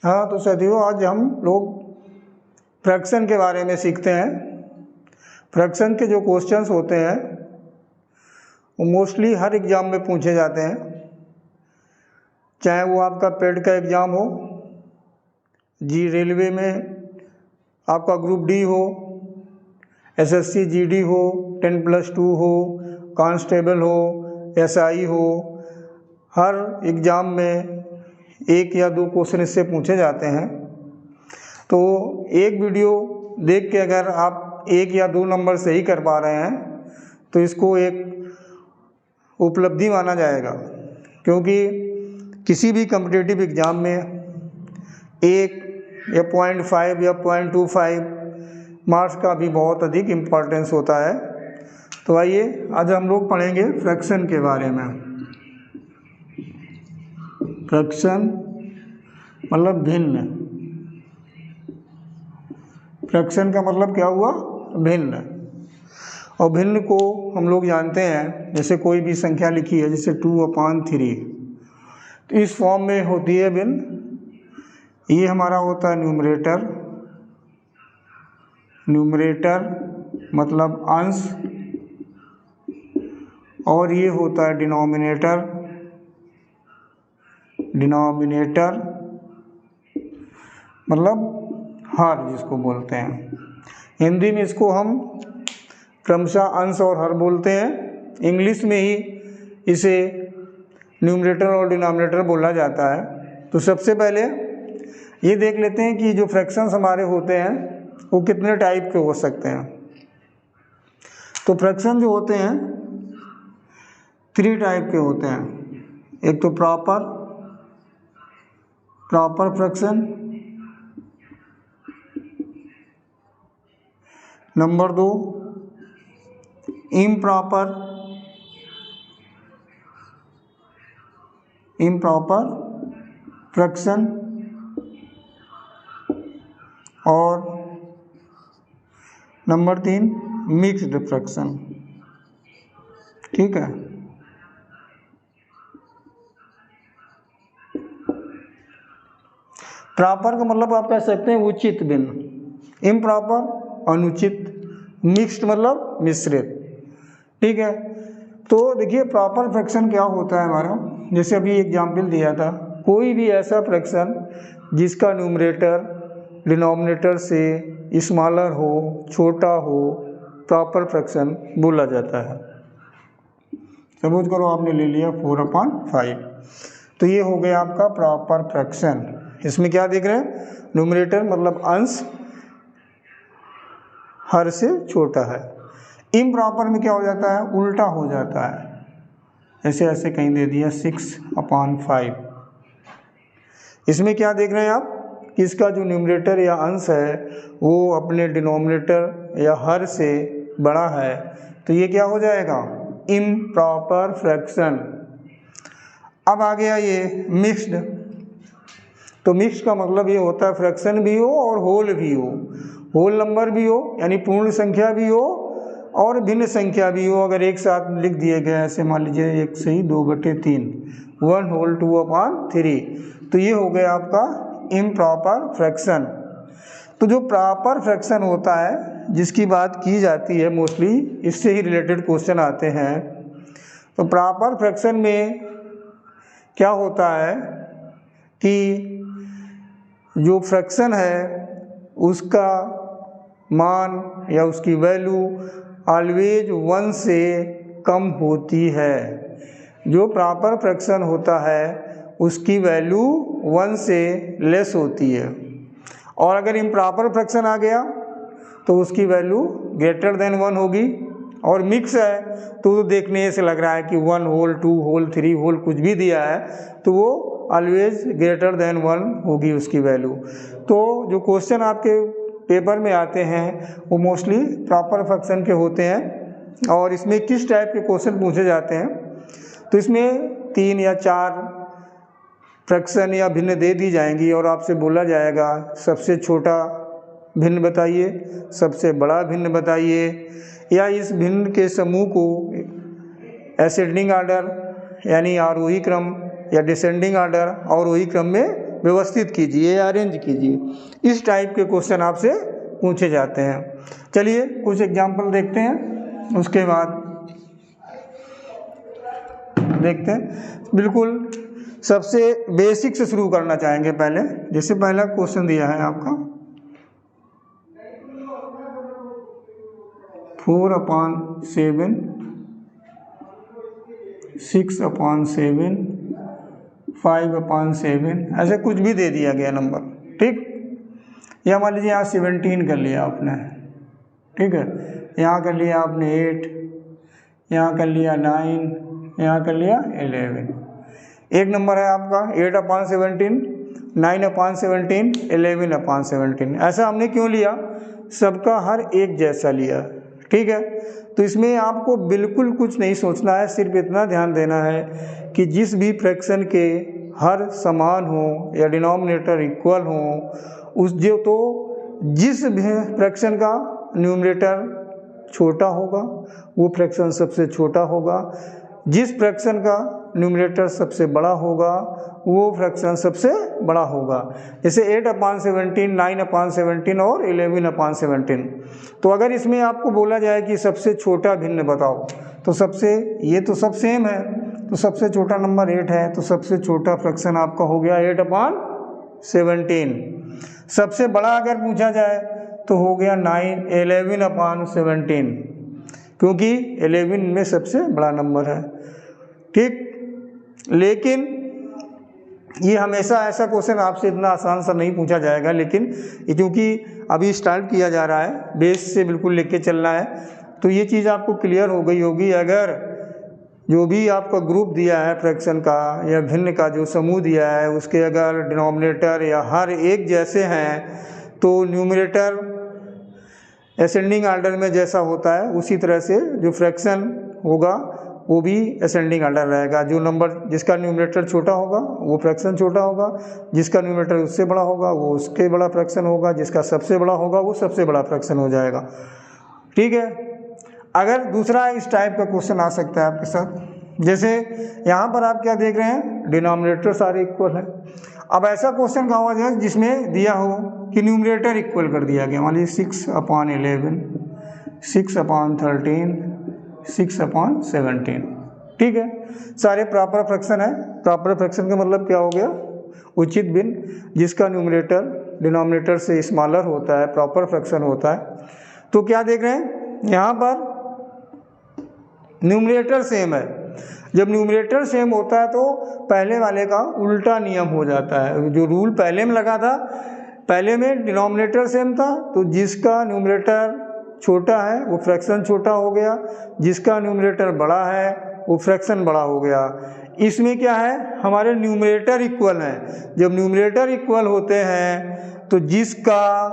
हाँ तो साथियों, आज हम लोग फ्रैक्शन के बारे में सीखते हैं। फ्रैक्शन के जो क्वेश्चंस होते हैं वो मोस्टली हर एग्ज़ाम में पूछे जाते हैं, चाहे वो आपका पेड का एग्ज़ाम हो, जी रेलवे में आपका ग्रुप डी हो, एसएससी जीडी हो, 10+2 हो, कांस्टेबल हो, एसआई हो, हर एग्ज़ाम में एक या दो क्वेश्चन इससे पूछे जाते हैं। तो एक वीडियो देख के अगर आप एक या दो नंबर सही कर पा रहे हैं तो इसको एक उपलब्धि माना जाएगा, क्योंकि किसी भी कॉम्पिटिटिव एग्ज़ाम में 1 या 0.5 या 0.25 मार्क्स का भी बहुत अधिक इम्पोर्टेंस होता है। तो आइए आज हम लोग पढ़ेंगे फ्रैक्शन के बारे में। फ्रैक्शन मतलब भिन्न। फ्रैक्शन का मतलब क्या हुआ? भिन्न। और भिन्न को हम लोग जानते हैं, जैसे कोई भी संख्या लिखी है, जैसे 2/3, तो इस फॉर्म में होती है भिन्न। ये हमारा होता है न्यूमरेटर। न्यूमरेटर मतलब अंश, और ये होता है डिनोमिनेटर। डिनोमिनेटर मतलब हर, जिसको बोलते हैं। हिंदी में इसको हम क्रमशः अंश और हर बोलते हैं। इंग्लिश में ही इसे न्यूमरेटर और डिनोमिनेटर बोला जाता है। तो सबसे पहले ये देख लेते हैं कि जो फ्रैक्शंस हमारे होते हैं वो कितने टाइप के हो सकते हैं। तो फ्रैक्शन जो होते हैं 3 टाइप के होते हैं। एक तो proper fraction, number 2 improper fraction, और नंबर 3 मिक्स्ड फ्रैक्शन। ठीक है। प्रॉपर का मतलब आप कह सकते हैं उचित भिन्न, इम्प्रॉपर अनुचित, मिक्स्ड मतलब मिश्रित। ठीक है। तो देखिए प्रॉपर फ्रैक्शन क्या होता है हमारा, जैसे अभी एग्जाम्पल दिया था, कोई भी ऐसा फ्रैक्शन जिसका न्यूमरेटर डिनोमिनेटर से स्मॉलर हो, छोटा हो, प्रॉपर फ्रैक्शन बोला जाता है। सपोज करो आपने ले लिया 4/5, तो ये हो गया आपका प्रॉपर फ्रैक्शन। इसमें क्या देख रहे हैं? न्यूमरेटर मतलब अंश हर से छोटा है। इम्प्रॉपर में क्या हो जाता है? उल्टा हो जाता है। ऐसे कहीं दे दिया 6/5। इसमें क्या देख रहे हैं आप कि इसका जो न्यूमरेटर या अंश है वो अपने डिनोमिनेटर या हर से बड़ा है, तो ये क्या हो जाएगा? Improper fraction. अब आ गया ये मिक्स्ड। तो मिक्स का मतलब ये होता है फ्रैक्शन भी हो और होल भी हो, होल नंबर भी हो यानी पूर्ण संख्या भी हो और भिन्न संख्या भी हो। अगर एक साथ लिख दिए गए, ऐसे मान लीजिए 1 से ही 2/3, 1 होल 2/3, तो ये हो गया आपका इम्प्रॉपर फ्रैक्शन। तो जो प्रॉपर फ्रैक्शन होता है जिसकी बात की जाती है, मोस्टली इससे ही रिलेटेड क्वेश्चन आते हैं। तो प्रॉपर फ्रैक्शन में क्या होता है कि जो फ्रैक्शन है उसका मान या उसकी वैल्यू ऑलवेज 1 से कम होती है। जो प्रॉपर फ्रैक्शन होता है उसकी वैल्यू 1 से लेस होती है, और अगर इम्प्रॉपर फ्रैक्शन आ गया तो उसकी वैल्यू ग्रेटर देन 1 होगी। और मिक्स है तो देखने से लग रहा है कि 1 होल 2 होल 3 होल कुछ भी दिया है तो वो ऑलवेज ग्रेटर देन 1 होगी उसकी वैल्यू। तो जो क्वेश्चन आपके पेपर में आते हैं वो मोस्टली प्रॉपर फ्रैक्शन के होते हैं। और इसमें किस टाइप के क्वेश्चन पूछे जाते हैं, तो इसमें 3 या 4 फ्रैक्शन या भिन्न दे दी जाएंगी और आपसे बोला जाएगा सबसे छोटा भिन्न बताइए, सबसे बड़ा भिन्न बताइए, या इस भिन्न के समूह को असेंडिंग ऑर्डर यानी आरोही क्रम या डिसेंडिंग ऑर्डर अवरोही क्रम में व्यवस्थित कीजिए, अरेंज कीजिए। इस टाइप के क्वेश्चन आपसे पूछे जाते हैं। चलिए कुछ एग्जाम्पल देखते हैं, उसके बाद देखते हैं। बिल्कुल सबसे बेसिक से शुरू करना चाहेंगे पहले। जैसे पहला क्वेश्चन दिया है आपका 4/7, 6/7, 5/7, ऐसे कुछ भी दे दिया गया नंबर, ठीक। या मान लीजिए यहाँ 17 कर लिया आपने, ठीक है। यहाँ कर लिया आपने 8, यहाँ कर लिया 9, यहाँ कर लिया 11। एक नंबर है आपका 8/17, 9/17, 11/17। ऐसा हमने क्यों लिया? सबका हर एक जैसा लिया, ठीक है। तो इसमें आपको बिल्कुल कुछ नहीं सोचना है, सिर्फ इतना ध्यान देना है कि जिस भी फ्रैक्शन के हर समान हो या डिनोमिनेटर इक्वल हो, उस जो तो जिस भी फ्रैक्शन का न्यूमरेटर छोटा होगा वो फ्रैक्शन सबसे छोटा होगा, जिस फ्रैक्शन का न्यूमरेटर सबसे बड़ा होगा वो फ्रैक्शन सबसे बड़ा होगा। जैसे 8/17, 9/17 और 11/17। तो अगर इसमें आपको बोला जाए कि सबसे छोटा भिन्न बताओ, तो सबसे ये तो सब सेम है, तो सबसे छोटा नंबर 8 है, तो सबसे छोटा फ्रैक्शन आपका हो गया 8/17। सबसे बड़ा अगर पूछा जाए तो हो गया 11/17, क्योंकि 11 में सबसे बड़ा नंबर है, ठीक। लेकिन ये हमेशा ऐसा क्वेश्चन आपसे इतना आसान सा नहीं पूछा जाएगा, लेकिन क्योंकि अभी स्टार्ट किया जा रहा है, बेस से बिल्कुल लेके चलना है, तो ये चीज़ आपको क्लियर हो गई होगी। अगर जो भी आपका ग्रुप दिया है फ्रैक्शन का या भिन्न का जो समूह दिया है, उसके अगर डिनोमिनेटर या हर एक जैसे हैं, तो न्यूमरेटर असेंडिंग ऑर्डर में जैसा होता है उसी तरह से जो फ्रैक्शन होगा वो भी असेंडिंग ऑर्डर रहेगा। जो नंबर जिसका न्यूमरेटर छोटा होगा वो फ्रैक्शन छोटा होगा, जिसका न्यूमरेटर उससे बड़ा होगा वो उसके बड़ा फ्रैक्शन होगा, जिसका सबसे बड़ा होगा वो सबसे बड़ा फ्रैक्शन हो जाएगा, ठीक है। अगर दूसरा इस टाइप का क्वेश्चन आ सकता है आपके साथ, जैसे यहाँ पर आप क्या देख रहे हैं, डिनोमिनेटर सारे इक्वल है। अब ऐसा क्वेश्चन का हो जाए जिसमें दिया हो कि न्यूमरेटर इक्वल कर दिया गया, मान लीजिए 6/11, 6/13, 6/17, ठीक है। सारे प्रॉपर फ्रैक्शन है। प्रॉपर फ्रैक्शन का मतलब क्या हो गया? उचित भिन्न, जिसका न्यूमरेटर डिनोमिनेटर से स्मॉलर होता है, प्रॉपर फ्रैक्शन होता है। तो क्या देख रहे हैं यहाँ पर, न्यूमरेटर सेम है। जब न्यूमरेटर सेम होता है तो पहले वाले का उल्टा नियम हो जाता है। जो रूल पहले में लगा था, पहले में डिनोमिनेटर सेम था, तो जिसका न्यूमरेटर छोटा है वो फ्रैक्शन छोटा हो गया, जिसका न्यूमरेटर बड़ा है वो फ्रैक्शन बड़ा हो गया। इसमें क्या है, हमारे न्यूमरेटर इक्वल हैं। जब न्यूमरेटर इक्वल होते हैं तो जिसका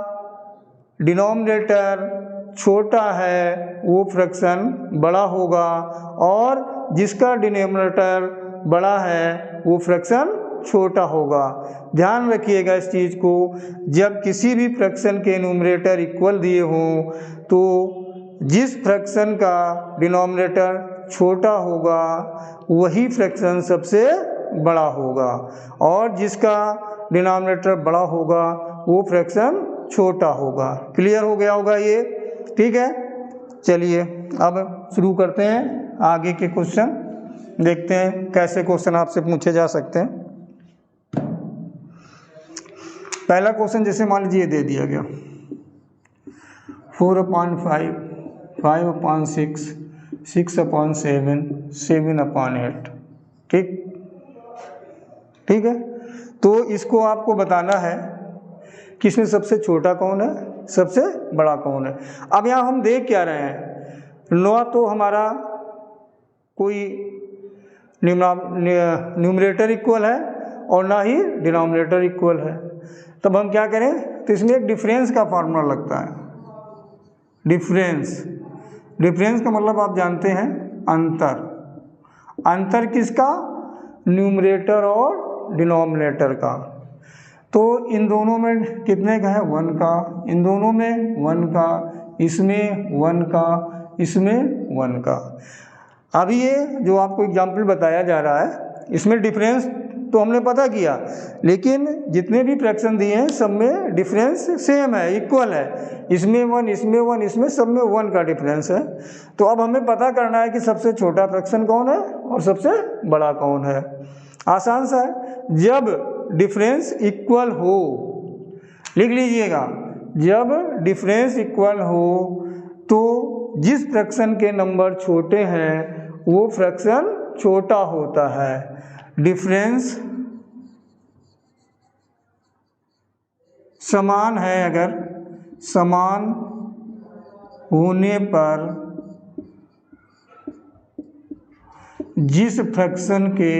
डिनोमिनेटर छोटा है वो फ्रैक्शन बड़ा होगा, और जिसका डिनोमिनेटर बड़ा है वो फ्रैक्शन छोटा होगा। ध्यान रखिएगा इस चीज़ को, जब किसी भी फ्रैक्शन के न्यूमरेटर इक्वल दिए हों तो जिस फ्रैक्शन का डिनोमिनेटर छोटा होगा वही फ्रैक्शन सबसे बड़ा होगा, और जिसका डिनोमिनेटर बड़ा होगा वो फ्रैक्शन छोटा होगा। क्लियर हो गया होगा ये, ठीक है। चलिए अब शुरू करते हैं आगे के क्वेश्चन, देखते हैं कैसे क्वेश्चन आपसे पूछे जा सकते हैं। पहला क्वेश्चन जैसे मान लीजिए दे दिया गया 4/5, 5/6, 6/7, 7/8, ठीक है। तो इसको आपको बताना है कि इसमें सबसे छोटा कौन है, सबसे बड़ा कौन है। अब यहाँ हम देख क्या रहे हैं, ना तो हमारा कोई न्यूमरेटर इक्वल है और ना ही डिनोमिनेटर इक्वल है। तब हम क्या करें, तो इसमें एक डिफरेंस का फार्मूला लगता है। डिफरेंस का मतलब आप जानते हैं अंतर किसका, न्यूमरेटर और डिनोमिनेटर का। तो इन दोनों में कितने का है, 1 का, इन दोनों में 1 का, इसमें 1 का, इसमें 1 का। अभी ये जो आपको एग्जाम्पल बताया जा रहा है इसमें डिफरेंस तो हमने पता किया, लेकिन जितने भी फ्रैक्शन दिए हैं सब में डिफरेंस सेम है, इक्वल है। इसमें 1, इसमें 1, इसमें सब में 1 का डिफरेंस है। तो अब हमें पता करना है कि सबसे छोटा फ्रैक्शन कौन है और सबसे बड़ा कौन है। आसान सा है, जब डिफरेंस इक्वल हो, लिख लीजिएगा, जब डिफरेंस इक्वल हो तो जिस फ्रैक्शन के नंबर छोटे हैं वो फ्रैक्शन छोटा होता है। डिफरेंस समान है, अगर समान होने पर जिस फ्रैक्शन के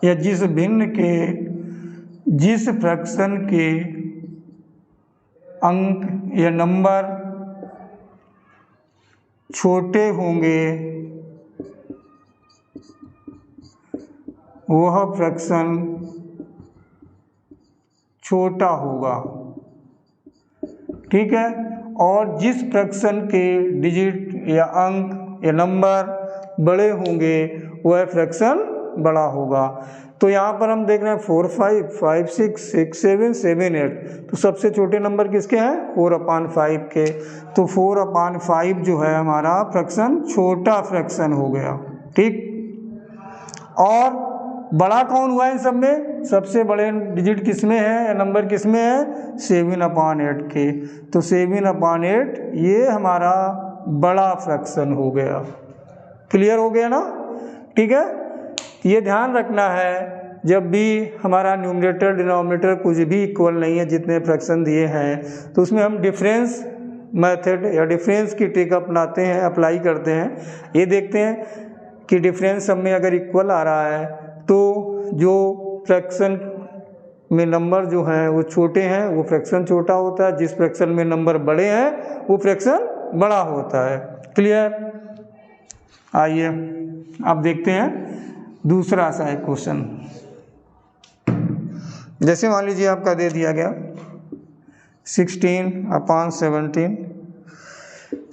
या जिस फ्रैक्शन के अंक या नंबर छोटे होंगे वह फ्रैक्शन छोटा होगा, ठीक है। और जिस फ्रैक्शन के डिजिट या अंक या नंबर बड़े होंगे वह फ्रैक्शन बड़ा होगा। तो यहाँ पर हम देख रहे हैं 4, 5, 5, 6, 6, 7, 7, 8। तो सबसे छोटे नंबर किसके हैं? 4/5 के। तो 4/5 जो है हमारा फ्रैक्शन छोटा फ्रैक्शन हो गया, ठीक। और बड़ा कौन हुआ इन सब में? सबसे बड़े डिजिट किसमें है या नंबर किसमें है? 7/8 के। तो 7/8 ये हमारा बड़ा फ्रैक्शन हो गया। क्लियर हो गया ना? ठीक है। ये ध्यान रखना है जब भी हमारा न्यूमरेटर डिनोमिनेटर कुछ भी इक्वल नहीं है, जितने फ्रैक्शन दिए हैं, तो उसमें हम डिफरेंस मेथड या डिफरेंस की ट्रिक अपनाते हैं, अप्लाई करते हैं। ये देखते हैं कि डिफरेंस सब में अगर इक्वल आ रहा है तो जो फ्रैक्शन में नंबर जो हैं वो छोटे हैं वो फ्रैक्शन छोटा होता है, जिस फ्रैक्शन में नंबर बड़े हैं वो फ्रैक्शन बड़ा होता है। क्लियर? आइए अब देखते हैं दूसरा सा एक क्वेश्चन। जैसे मान लीजिए आपका दे दिया गया 16/17,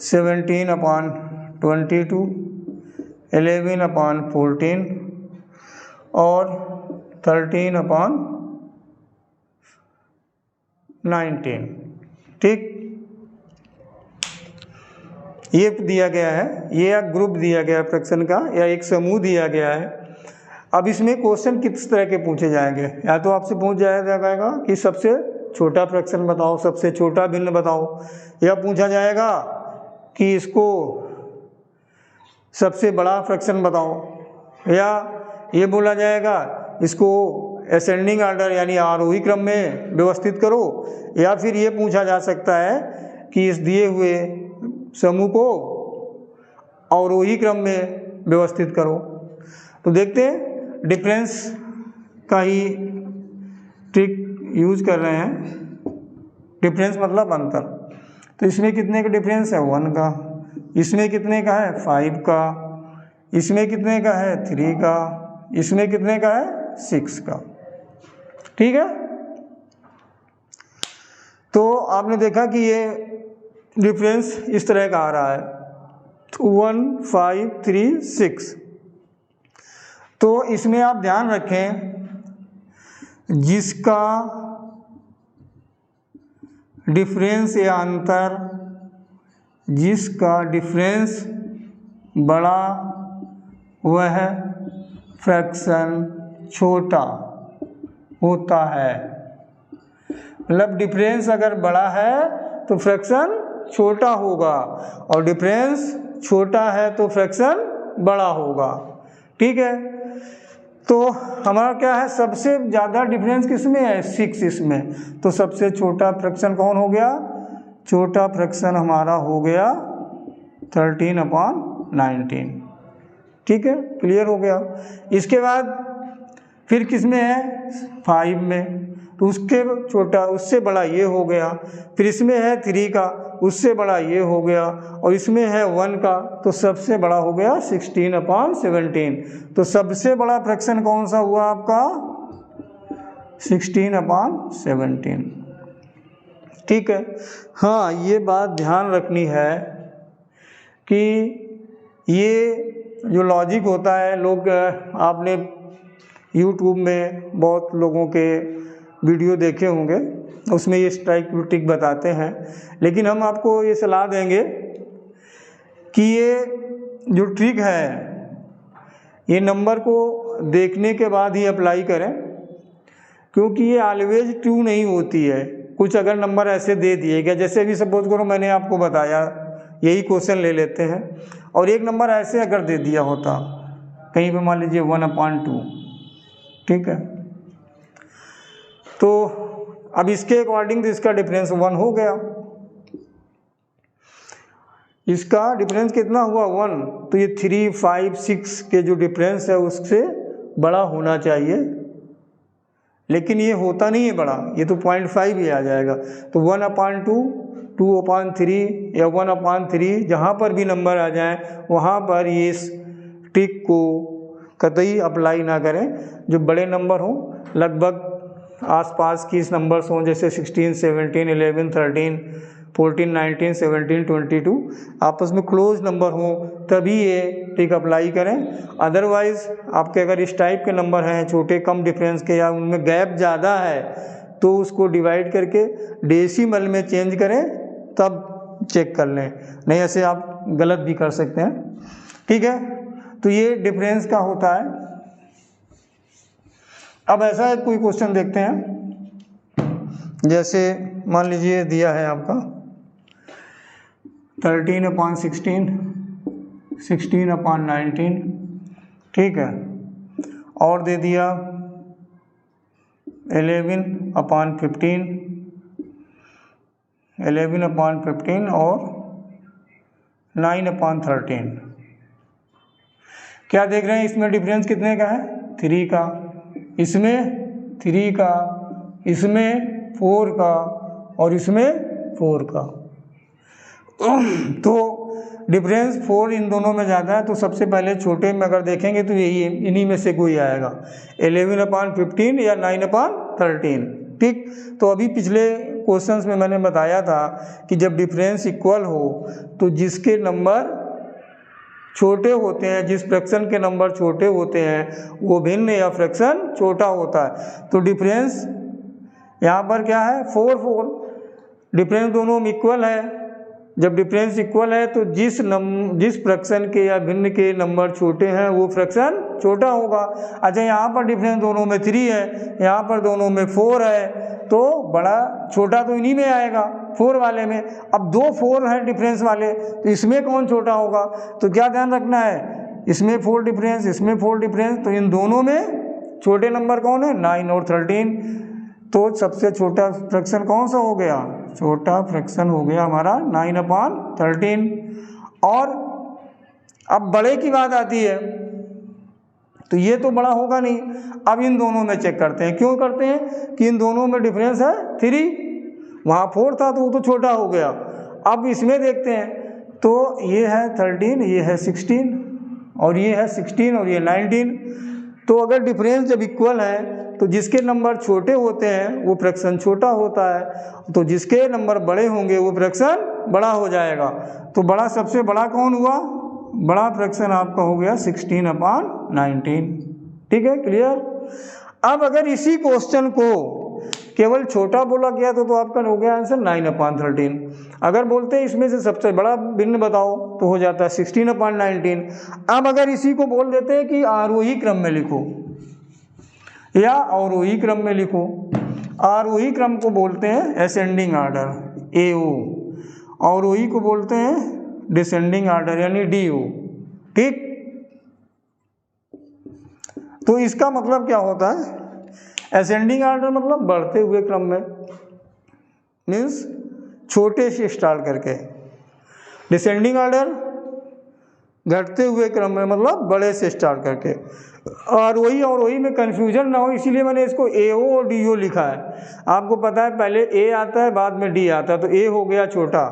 17/22, 11/14 और 13/19, ठीक। ये दिया गया है, ये एक ग्रुप दिया गया है फ्रैक्शन का या एक समूह दिया गया है। अब इसमें क्वेश्चन किस तरह के पूछे जाएंगे? या तो आपसे पूछ जाएगा कि सबसे छोटा फ्रैक्शन बताओ, सबसे छोटा भिन्न बताओ, या पूछा जाएगा कि इसको सबसे बड़ा फ्रैक्शन बताओ, या ये बोला जाएगा इसको असेंडिंग ऑर्डर यानी आरोही क्रम में व्यवस्थित करो, या फिर ये पूछा जा सकता है कि इस दिए हुए समूह को अवरोही क्रम में व्यवस्थित करो। तो देखते हैं, डिफरेंस का ही ट्रिक यूज कर रहे हैं। डिफरेंस मतलब अंतर। तो इसमें कितने का डिफरेंस है? 1 का। इसमें कितने का है? 5 का। इसमें कितने का है? 3 का। इसमें कितने का है? 6 का, ठीक है। तो आपने देखा कि ये डिफरेंस इस तरह का आ रहा है 1, 5, 3, 6। तो इसमें आप ध्यान रखें जिसका डिफरेंस या अंतर, जिसका डिफरेंस बड़ा वह फ्रैक्शन छोटा होता है। मतलब डिफरेंस अगर बड़ा है तो फ्रैक्शन छोटा होगा, और डिफरेंस छोटा है तो फ्रैक्शन बड़ा होगा, ठीक है। तो हमारा क्या है? सबसे ज़्यादा डिफरेंस किसमें है? 6 इसमें। तो सबसे छोटा फ्रैक्शन कौन हो गया? छोटा फ्रैक्शन हमारा हो गया 13/19, ठीक है। क्लियर हो गया। इसके बाद फिर किसमें है? 5 में। तो उसके छोटा उससे बड़ा ये हो गया। फिर इसमें है 3 का, उससे बड़ा ये हो गया, और इसमें है 1 का, तो सबसे बड़ा हो गया 16/17। तो सबसे बड़ा फ्रैक्शन कौन सा हुआ आपका? 16/17, ठीक है। हाँ, ये बात ध्यान रखनी है कि ये जो लॉजिक होता है, लोग आपने यूट्यूब में बहुत लोगों के वीडियो देखे होंगे, उसमें ये स्ट्राइक ट्रिक बताते हैं। लेकिन हम आपको ये सलाह देंगे कि ये जो ट्रिक है ये नंबर को देखने के बाद ही अप्लाई करें, क्योंकि ये ऑलवेज ट्रू नहीं होती है। कुछ अगर नंबर ऐसे दे दिए गए, जैसे अभी सपोज करो मैंने आपको बताया, यही क्वेश्चन ले लेते हैं, और एक नंबर ऐसे अगर दे दिया होता कहीं पे, मान लीजिए 1/2, ठीक है, तो अब इसके अकॉर्डिंग तो इसका डिफरेंस 1 हो गया। इसका डिफरेंस कितना हुआ 1, तो ये 3, 5, 6 के जो डिफरेंस है उससे बड़ा होना चाहिए, लेकिन ये होता नहीं है बड़ा, ये तो 0.5 ही आ जाएगा। तो 1/2, 2/3 या 1/3 जहाँ पर भी नंबर आ जाए वहाँ पर ये इस ट्रिक को कतई अप्लाई ना करें। जो बड़े नंबर हों, लगभग आसपास की इस नंबर्स हों, जैसे 16, 17, 11, 13, 14, 19, 17, 22, आपस में क्लोज नंबर हों तभी ये ट्रिक अप्लाई करें। अदरवाइज़ आपके अगर इस टाइप के नंबर हैं, छोटे कम डिफरेंस के, या उनमें गैप ज़्यादा है, तो उसको डिवाइड करके डेसिमल में चेंज करें, तब चेक कर लें, नहीं ऐसे आप गलत भी कर सकते हैं, ठीक है। तो ये डिफरेंस का होता है। अब ऐसा है, कोई क्वेश्चन देखते हैं, जैसे मान लीजिए दिया है आपका 13/16, 16/19, ठीक है, और दे दिया 11/15, 11/15 और 9/13। क्या देख रहे हैं, इसमें डिफरेंस कितने का है, 3 का, इसमें 3 का, इसमें 4 का, और इसमें 4 का। तो डिफरेंस 4 इन दोनों में ज़्यादा है, तो सबसे पहले छोटे में अगर देखेंगे तो यही, इन्हीं में से कोई आएगा, 11/15 या 9/13, ठीक। तो अभी पिछले क्वेश्चंस में मैंने बताया था कि जब डिफरेंस इक्वल हो तो जिसके नंबर छोटे होते हैं, जिस फ्रैक्शन के नंबर छोटे होते हैं वो भिन्न या फ्रैक्शन छोटा होता है। तो डिफरेंस यहाँ पर क्या है, 4, डिफरेंस दोनों में इक्वल है। जब डिफरेंस इक्वल है तो जिस फ्रैक्शन के या भिन्न के नंबर छोटे हैं वो फ्रैक्शन छोटा होगा। अच्छा, यहाँ पर डिफरेंस दोनों में 3 है, यहाँ पर दोनों में 4 है, तो बड़ा छोटा तो इन्हीं में आएगा, 4 वाले में। अब 2 4 हैं डिफरेंस वाले, तो इसमें कौन छोटा होगा, तो क्या ध्यान रखना है, इसमें 4 डिफरेंस, इसमें 4 डिफरेंस, तो इन दोनों में छोटे नंबर कौन है, 9 और 13। तो सबसे छोटा फ्रैक्शन कौन सा हो गया, छोटा फ्रैक्शन हो गया हमारा 9/13। और अब बड़े की बात आती है, तो ये तो बड़ा होगा नहीं। अब इन दोनों में चेक करते हैं, क्यों करते हैं कि इन दोनों में डिफरेंस है 3, वहाँ 4 था तो वो तो छोटा हो गया। अब इसमें देखते हैं, तो ये है 13, ये है 16, और ये है 16 और ये 19। तो अगर डिफरेंस जब इक्वल है तो जिसके नंबर छोटे होते हैं वो फ्रैक्शन छोटा होता है, तो जिसके नंबर बड़े होंगे वो फ्रैक्शन बड़ा हो जाएगा। तो बड़ा, सबसे बड़ा कौन हुआ, बड़ा फ्रैक्शन आपका हो गया 16/19, ठीक है, क्लियर। अब अगर इसी क्वेश्चन को केवल छोटा बोला गया तो आपका हो गया आंसर 9/13। अगर बोलते हैं इसमें से सबसे बड़ा भिन्न बताओ तो हो जाता है 16/19। अब अगर इसी को बोल देते हैं कि आरोही क्रम में लिखो या अवरोही क्रम में लिखो, आरोही क्रम को बोलते हैं असेंडिंग आर्डर, AO, अवरोही को बोलते हैं डिसेंडिंग आर्डर यानी DO, ठीक। तो इसका मतलब क्या होता है, असेंडिंग आर्डर मतलब बढ़ते हुए क्रम में, मीन्स छोटे से स्टार्ट करके, डिसेंडिंग आर्डर घटते हुए क्रम में मतलब बड़े से स्टार्ट करके। और वही में कन्फ्यूजन ना हो इसीलिए मैंने इसको AO और DO लिखा है। आपको पता है पहले A आता है बाद में D आता है, तो A हो गया छोटा,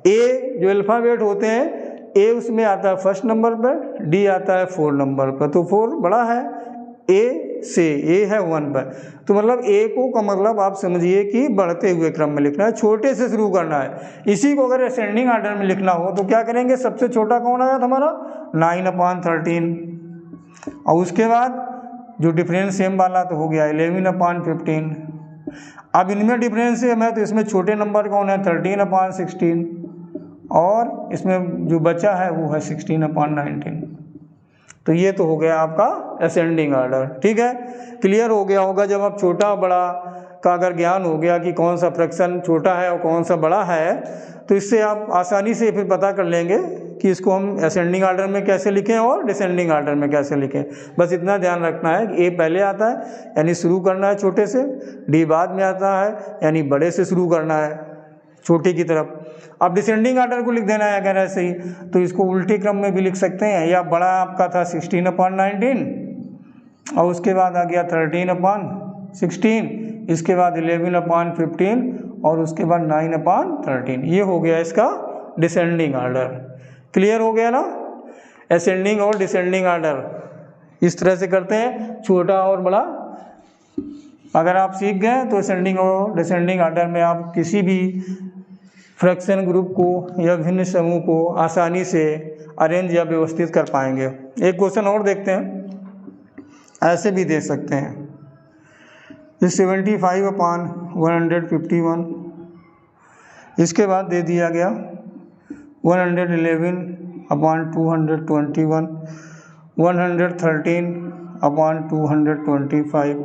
A जो अल्फ़ाबेट होते हैं A उसमें आता है फर्स्ट नंबर पर, D आता है 4 नंबर पर, तो 4 बड़ा है A से, A है 1 पर, तो मतलब A को का मतलब आप समझिए कि बढ़ते हुए क्रम में लिखना है, छोटे से शुरू करना है। इसी को अगर असेंडिंग आर्डर में लिखना हो तो क्या करेंगे, सबसे छोटा कौन आया था हमारा 9/13, और उसके बाद जो डिफरेंस सेम वाला तो हो गया 11/15। अब इनमें डिफरेंस सेम है तो इसमें छोटे नंबर कौन है 13/16 और इसमें जो बचा है वो है 16/19। तो ये तो हो गया आपका असेंडिंग ऑर्डर। ठीक है, क्लियर हो गया होगा। जब आप छोटा बड़ा का अगर ज्ञान हो गया कि कौन सा फ्रैक्शन छोटा है और कौन सा बड़ा है, तो इससे आप आसानी से फिर पता कर लेंगे कि इसको हम असेंडिंग ऑर्डर में कैसे लिखें और डिसेंडिंग ऑर्डर में कैसे लिखें। बस इतना ध्यान रखना है कि ए पहले आता है यानी शुरू करना है छोटे से, डी बाद में आता है यानी बड़े से शुरू करना है छोटे की तरफ। अब डिसेंडिंग ऑर्डर को लिख देना है अगर ऐसे ही, तो इसको उल्टे क्रम में भी लिख सकते हैं। या बड़ा आपका था 16/19 और उसके बाद आ गया 13/16, इसके बाद 11/15 और उसके बाद 9/13। ये हो गया इसका डिसेंडिंग ऑर्डर। क्लियर हो गया ना। असेंडिंग और डिसेंडिंग ऑर्डर इस तरह से करते हैं, छोटा और बड़ा। अगर आप सीख गए तो असेंडिंग और डिसेंडिंग ऑर्डर में आप किसी भी फ्रैक्शन ग्रुप को या भिन्न समूह को आसानी से अरेंज या व्यवस्थित कर पाएंगे। एक क्वेश्चन और देखते हैं, ऐसे भी दे सकते हैं। 75/151, इसके बाद दे दिया गया 111/221, 113/225,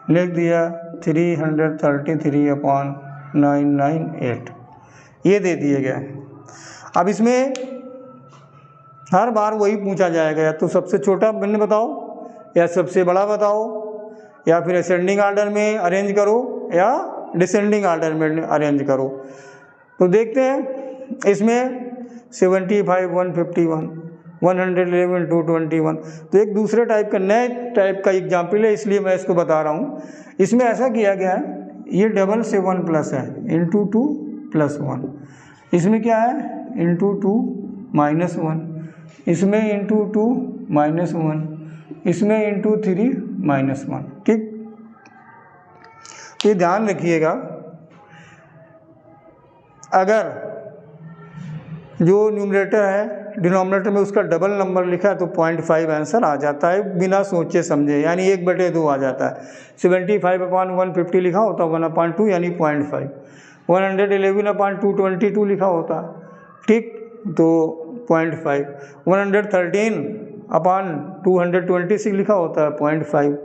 लिख दिया 333/998। ये दे दिए गए। अब इसमें हर बार वही पूछा जाएगा, या तो सबसे छोटा भिन्न बताओ या सबसे बड़ा बताओ, या फिर असेंडिंग ऑर्डर में अरेंज करो या डिसेंडिंग ऑर्डर में अरेंज करो। तो देखते हैं इसमें 75/151, 111/221, तो एक दूसरे टाइप का नए टाइप का एग्जाम्पल है, इसलिए मैं इसको बता रहा हूँ। इसमें ऐसा किया गया है, ये डबल से 1 प्लस है, इंटू 2 + 1। इसमें क्या है इंटू 2 - 1, इसमें इंटू 2 - 1, इसमें इंटू 3 - 1। ठीक, ये ध्यान रखिएगा, अगर जो न्यूमरेटर है डिनोमिनेटर में उसका डबल नंबर लिखा है तो 0.5 आंसर आ जाता है बिना सोचे समझे, यानी 1/2 आ जाता है। 75/150 लिखा होता 1/2 यानी 0.5। 111/222 लिखा होता, ठीक, तो 0.5। 113/226 लिखा होता है 0.5।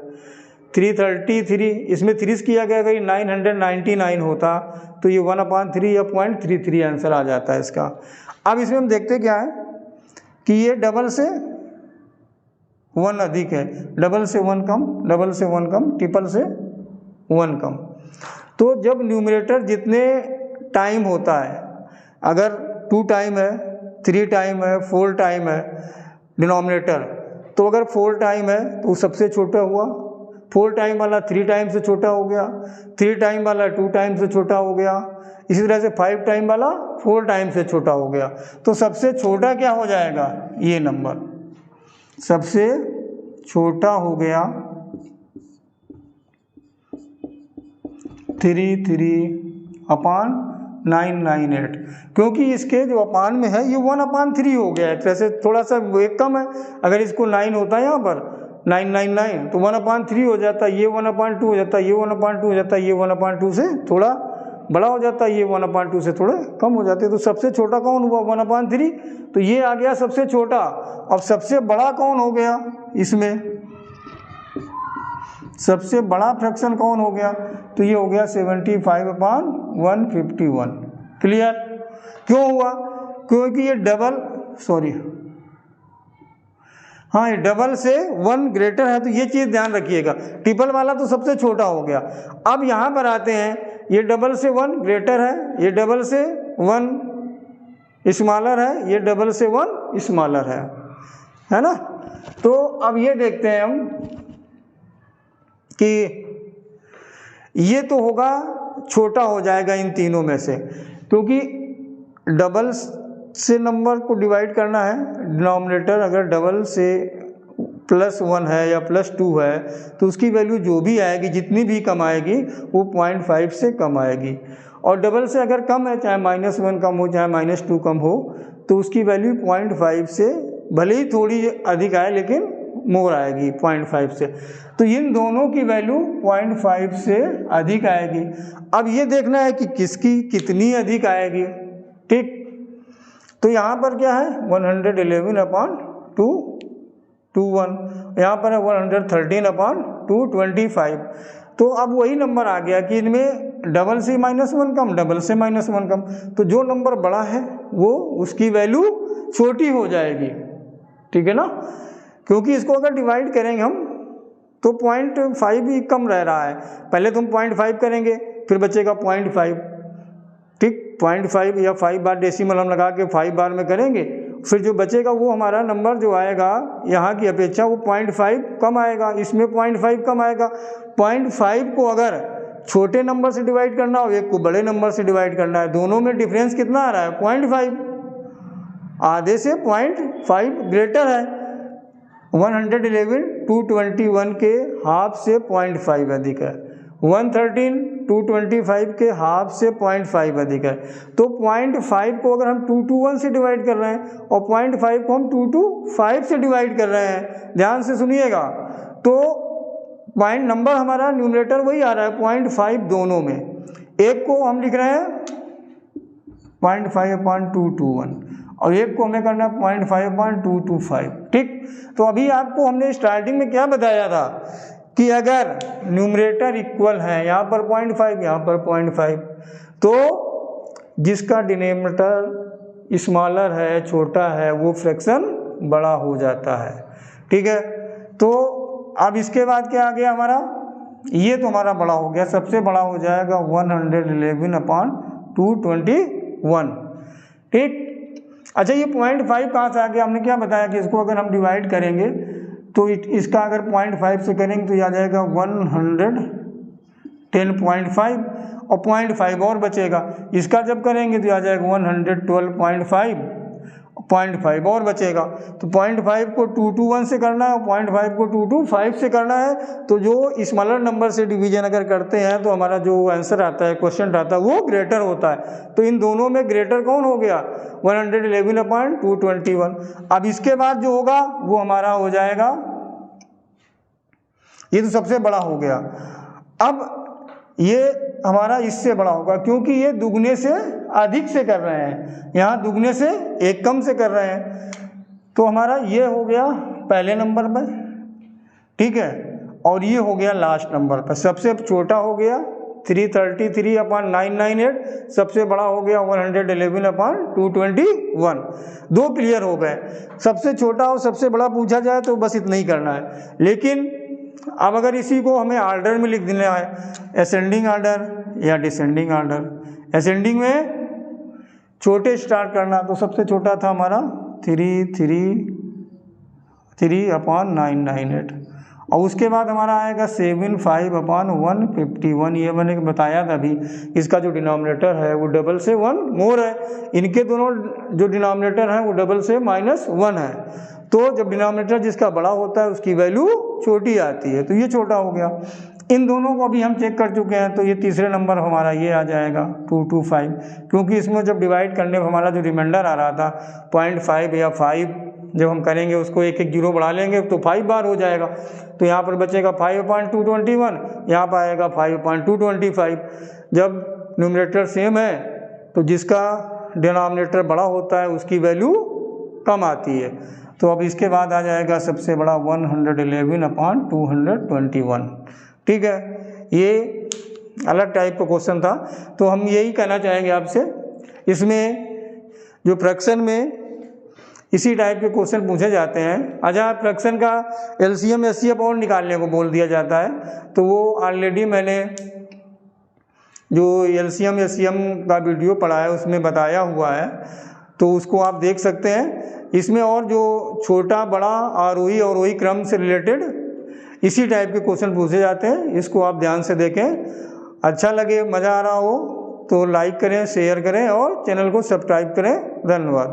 333, इसमें 3 किया गया, अगर 999 होता तो ये 1/3 या 0.33 आंसर आ जाता है इसका। अब इसमें हम देखते क्या है कि ये डबल से 1 अधिक है, डबल से 1 कम, डबल से 1 कम, ट्रिपल से 1 कम। तो जब न्यूमरेटर जितने टाइम होता है, अगर 2 टाइम है, 3 टाइम है, 4 टाइम है डिनोमिनेटर, तो अगर 4 टाइम है तो वो सबसे छोटा हुआ, 4 टाइम वाला 3 टाइम से छोटा हो गया, 3 टाइम वाला 2 टाइम से छोटा हो गया, इसी तरह से 5 टाइम वाला 4 टाइम से छोटा हो गया। तो सबसे छोटा क्या हो जाएगा, ये नंबर सबसे छोटा हो गया 33/998, क्योंकि इसके जो अपान में है ये 1/3 हो गया है। वैसे थोड़ा सा एक कम है, अगर इसको 9 होता है यहाँ पर 999 तो 1/3 हो जाता, ये 1/2 हो जाता, ये 1/2 हो जाता, ये 1/2 से थोड़ा बड़ा हो जाता, ये 1/2 से थोड़ा कम हो जाते। तो सबसे छोटा कौन हुआ 1/3, तो ये आ गया सबसे छोटा। अब सबसे बड़ा कौन हो गया, इसमें सबसे बड़ा फ्रैक्शन कौन हो गया, तो ये हो गया 75/151। क्लियर, क्यों हुआ, क्योंकि ये डबल, हाँ ये डबल से 1 ग्रेटर है, तो ये चीज़ ध्यान रखिएगा। ट्रिपल वाला तो सबसे छोटा हो गया। अब यहाँ पर आते हैं, ये डबल से 1 ग्रेटर है, ये डबल से 1 स्मॉलर है, ये डबल से 1 स्मॉलर है ना। तो अब ये देखते हैं हम कि ये तो होगा छोटा हो जाएगा इन तीनों में से, क्योंकि डबल से नंबर को डिवाइड करना है। डिनोमिनेटर अगर डबल से +1 है या +2 है तो उसकी वैल्यू जो भी आएगी, जितनी भी कम आएगी, वो 0.5 से कम आएगी। और डबल से अगर कम है, चाहे -1 कम हो चाहे -2 कम हो, तो उसकी वैल्यू 0.5 से भले ही थोड़ी अधिक आए लेकिन मोर आएगी 0.5 से। तो इन दोनों की वैल्यू 0.5 से अधिक आएगी। अब ये देखना है कि किसकी कितनी अधिक आएगी, ठीक। तो यहाँ पर क्या है 111/221, यहाँ पर है 113/225। तो अब वही नंबर आ गया कि इनमें डबल से -1 कम, डबल से -1 कम। तो जो नंबर बड़ा है वो उसकी वैल्यू छोटी हो जाएगी, ठीक है ना। क्योंकि इसको अगर डिवाइड करेंगे हम तो 0.5 ही कम रह रहा है। पहले तुम 0.5 करेंगे, फिर बचेगा 0.5, ठीक। 0.5 या 5 बार डेसिमल हम लगा के 5 बार में करेंगे, फिर जो बचेगा वो हमारा नंबर जो आएगा यहाँ की अपेक्षा वो 0.5 कम आएगा, इसमें 0.5 कम आएगा। 0.5 को अगर छोटे नंबर से डिवाइड करना हो, एक को बड़े नंबर से डिवाइड करना है, दोनों में डिफरेंस कितना आ रहा है 0.5, आधे से 0.5 ग्रेटर है। 111/221 के हाफ से 0.5 अधिक है, 113/225 के हाफ से 0.5 अधिक है। तो 0.5 को अगर हम 221 से डिवाइड कर रहे हैं और 0.5 को हम 225 से डिवाइड कर रहे हैं, ध्यान से सुनिएगा, तो पॉइंट नंबर हमारा न्यूमरेटर वही आ रहा है 0.5 दोनों में। एक को हम लिख रहे हैं 0.5/221 और एक को हमें करना है 0.5/225, ठीक। तो अभी आपको हमने स्टार्टिंग में क्या बताया था कि अगर न्यूमरेटर इक्वल है, यहाँ पर 0.5 यहाँ पर 0.5, तो जिसका डिनोमिनेटर स्मॉलर है, छोटा है, वो फ्रैक्शन बड़ा हो जाता है, ठीक है। तो अब इसके बाद क्या आ गया हमारा, ये तो हमारा बड़ा हो गया, सबसे बड़ा हो जाएगा 111/221, ठीक। अच्छा, ये 0.5 कहाँ से आ गया, हमने क्या बताया कि इसको अगर हम डिवाइड करेंगे तो इसका अगर 0.5 से करेंगे तो ये आ जाएगा 110.5 और 0.5 और बचेगा। इसका जब करेंगे तो आ जाएगा 112.5, 0.5 और बचेगा। तो 0.5 को 221 से करना है और 0.5 को 225 से करना है। तो जो स्मॉलर नंबर से डिवीजन अगर करते हैं तो हमारा जो आंसर आता है, क्वेश्चन आता है, वो ग्रेटर होता है। तो इन दोनों में ग्रेटर कौन हो गया 111/221। अब इसके बाद जो होगा वो हमारा हो जाएगा, ये तो सबसे बड़ा हो गया। अब ये हमारा इससे बड़ा होगा क्योंकि ये दुगने से अधिक से कर रहे हैं, यहाँ दुगने से एक कम से कर रहे हैं। तो हमारा ये हो गया पहले नंबर पर, ठीक है, और ये हो गया लास्ट नंबर पर। सबसे छोटा हो गया 333/998, सबसे बड़ा हो गया 111/221। दो क्लियर हो गए। सबसे छोटा और सबसे बड़ा पूछा जाए तो बस इतना ही करना है। लेकिन अब अगर इसी को हमें ऑर्डर में लिख देना है, असेंडिंग ऑर्डर या डिसेंडिंग ऑर्डर। असेंडिंग में छोटे स्टार्ट करना, तो सबसे छोटा था हमारा 333/998 और उसके बाद हमारा आएगा 75/151। ये मैंने बताया था अभी, इसका जो डिनोमिनेटर है वो डबल से 1 मोर है, इनके दोनों जो डिनोमिनेटर हैं वो डबल से -1 है। तो जब डिनोमिनेटर जिसका बड़ा होता है उसकी वैल्यू छोटी आती है, तो ये छोटा हो गया। इन दोनों को अभी हम चेक कर चुके हैं, तो ये तीसरे नंबर हमारा ये आ जाएगा 225, क्योंकि इसमें जब डिवाइड करने पर हमारा जो रिमाइंडर आ रहा था 0.5 या 5, जब हम करेंगे उसको एक एक जीरो बढ़ा लेंगे तो 5 बार हो जाएगा। तो यहाँ पर बचेगा 5/221, यहाँ पर आएगा 5/225। जब न्यूमरेटर सेम है तो जिसका डिनोमिनेटर बड़ा होता है उसकी वैल्यू कम आती है। तो अब इसके बाद आ जाएगा सबसे बड़ा 111/221, ठीक है। ये अलग टाइप का क्वेश्चन था। तो हम यही कहना चाहेंगे आपसे, इसमें जो फ्रैक्शन में इसी टाइप के क्वेश्चन पूछे जाते हैं। अच्छा, फ्रैक्शन का एलसीएम एचसीएफ और निकालने को बोल दिया जाता है, तो वो ऑलरेडी मैंने जो एलसीएम एचसीएफ का वीडियो पढ़ा है उसमें बताया हुआ है, तो उसको आप देख सकते हैं। इसमें और जो छोटा बड़ा आरोही अवरोही क्रम से रिलेटेड इसी टाइप के क्वेश्चन पूछे जाते हैं, इसको आप ध्यान से देखें। अच्छा लगे, मज़ा आ रहा हो तो लाइक करें, शेयर करें और चैनल को सब्सक्राइब करें। धन्यवाद।